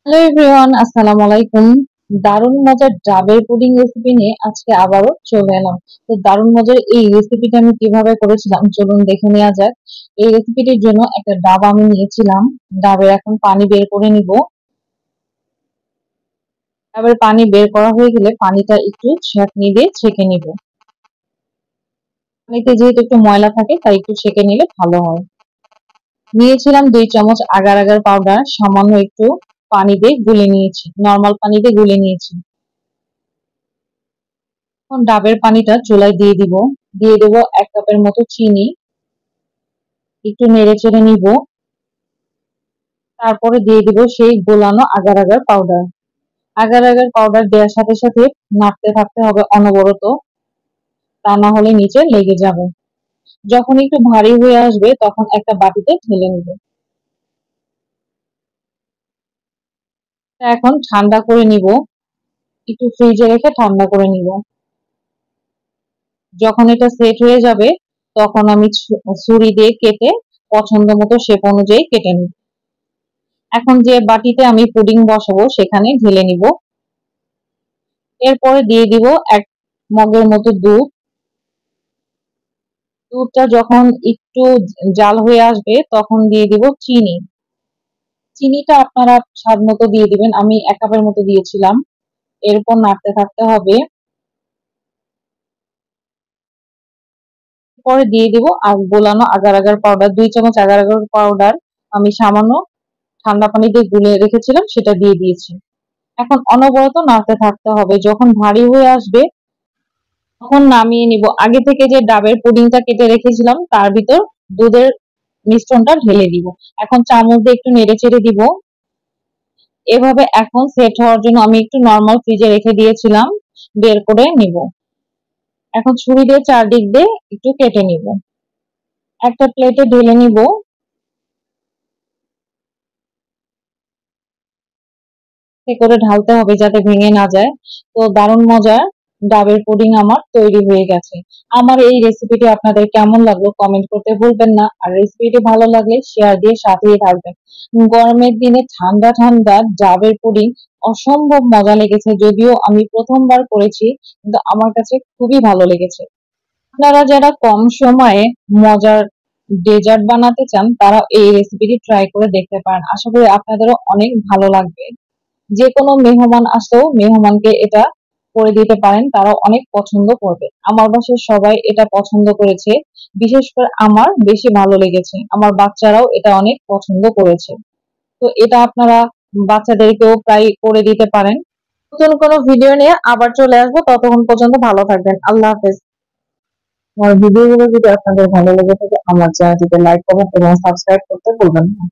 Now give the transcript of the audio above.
Hello everyone, আসসালামু আলাইকুম। দারুন মজার ডাবের পুডিং রেসিপি নিয়ে আজকে আবারও চলে এলাম। তো দারুন মজার এই রেসিপিটা আমি কিভাবে করেছিলাম চলুন দেখে নেওয়া যাক। এই রেসিপিটির জন্য একটা ডাব আমি নিয়েছিলাম। ডাবের এখন পানি বের করে নিব। ডাবের পানি বের করা হয়ে গেলে পানিটা একটু ছাঁকনি দিয়ে ছেঁকে নিব। পানিতে যেহেতু একটু ময়লা থাকে তাই একটু ছেঁকে নিলে ভালো হয়। নিয়েছিলাম 2 চামচ আগার আগার পাউডার, সামান্য একটু পানি দিয়ে গুলে নিয়েছি, নর্মাল পানি দিয়ে গুলে নিয়েছি। এখন ডাবের পানিটা চুলায় দিয়ে দিব। দিয়ে দেব 1 কাপের মতো চিনি, একটু নেড়ে চেড়ে নিব। তারপরে দিয়ে দিব সেই গোলানো agar agar powder. Agar agar powder দেওয়ার সাথে সাথে নাড়তে থাকতে হবে অনবরত, তা না হলে নিচে লেগে যাবে। যখন একটু ভারী হয়ে আসবে তখন একটা বাটিতে ঢেলে নিব। এখন ঠান্ডা করে নিব, একটু ফ্রিজে রেখে ঠান্ডা করে নিব। যখন এটা সেট হয়ে যাবে তখন আমি ছুরি দিয়ে কেটে পছন্দ মতো শেপ অনুযায়ী কেটে নিব। এখন যে বাটিতে আমি পুডিং বসাবো সেখানে ঢেলে নিব। এরপরে দিয়ে দিব 1 মগের মতো দুধ। দুধটা যখন একটু জাল হয়ে আসবে তখন দিয়ে দিব চিনি। চিনিটা আপনারা স্বাদ মতো দিয়ে দিবেন, আমি 1 কাপের মতো দিয়েছিলাম। এরপর নাড়তে থাকতে হবে। পরে দিয়ে দিব গোলানো আগার আগার পাউডার, 2 চামচ আগার আগার পাউডার আমি সামান্য ঠান্ডা পানি দিয়ে গুলে রেখেছিলাম সেটা দিয়ে দিয়েছি। এখন অনবরত নাড়তে থাকতে হবে। যখন ভারী হয়ে আসবে তখন নামিয়ে নিব। আগে থেকে যে ডাবের পুডিংটা কেটে রেখেছিলাম তার ভিতর দুধের মিশ্রণটা ঢেলে দিব। এখন চামচ দিয়ে একটু নেড়ে চেড়ে দিব। এভাবে এখন সেট হওয়ার জন্য আমি একটু নরমাল ফ্রিজে রেখে দিয়েছিলাম, বের করে নিব। এখন ছুরি দিয়ে চারদিক দিয়ে একটু কেটে নিব। একটা প্লেটে ঢেলে নিব। করে ঢালতে হবে যাতে ভেঙে না যায়। তো দারুণ মজার ডাবের পুডিং আমার তৈরি হয়ে গেছে। আমার এই রেসিপিটি আপনাদের কেমন লাগলো কমেন্ট করতে ভুলবেন না, আর রেসিপিটি ভালো লাগলে শেয়ার দিয়ে সাথেই থাকবেন। গরমের দিনে ঠান্ডা ঠান্ডা ডাবের পুডিং অসম্ভব মজা লেগেছে, যদিও আমি প্রথমবার করেছি কিন্তু আমার কাছে খুবই ভালো লেগেছে। আপনারা যারা কম সময়ে মজার ডেজার্ট বানাতে চান তারা এই রেসিপিটি ট্রাই করে দেখতে পারেন, আশা করি আপনাদেরও অনেক ভালো লাগবে। যে কোনো মেহমান আসলেও মেহমানকে এটা করে দিতে পারেন, তারা অনেক পছন্দ করবে। আমার বাসায় সবাই এটা পছন্দ করেছে, বিশেষ করে আমার বেশি ভালো লেগেছে, আমার বাচ্চারাও এটা অনেক পছন্দ করেছে। তো এটা আপনারা বাচ্চাদেরকেও প্রায় করে দিতে পারেন। নতুন কোনো ভিডিও নিয়ে আবার চলে আসবো, ততক্ষণ পর্যন্ত ভালো থাকবেন। আল্লাহ হাফেজ। আমার ভিডিওগুলো যদি আপনাদের ভালো লেগে থাকে আমার চ্যানেলটিতে লাইক, কমেন্ট এবং সাবস্ক্রাইব করতে ভুলবেন না।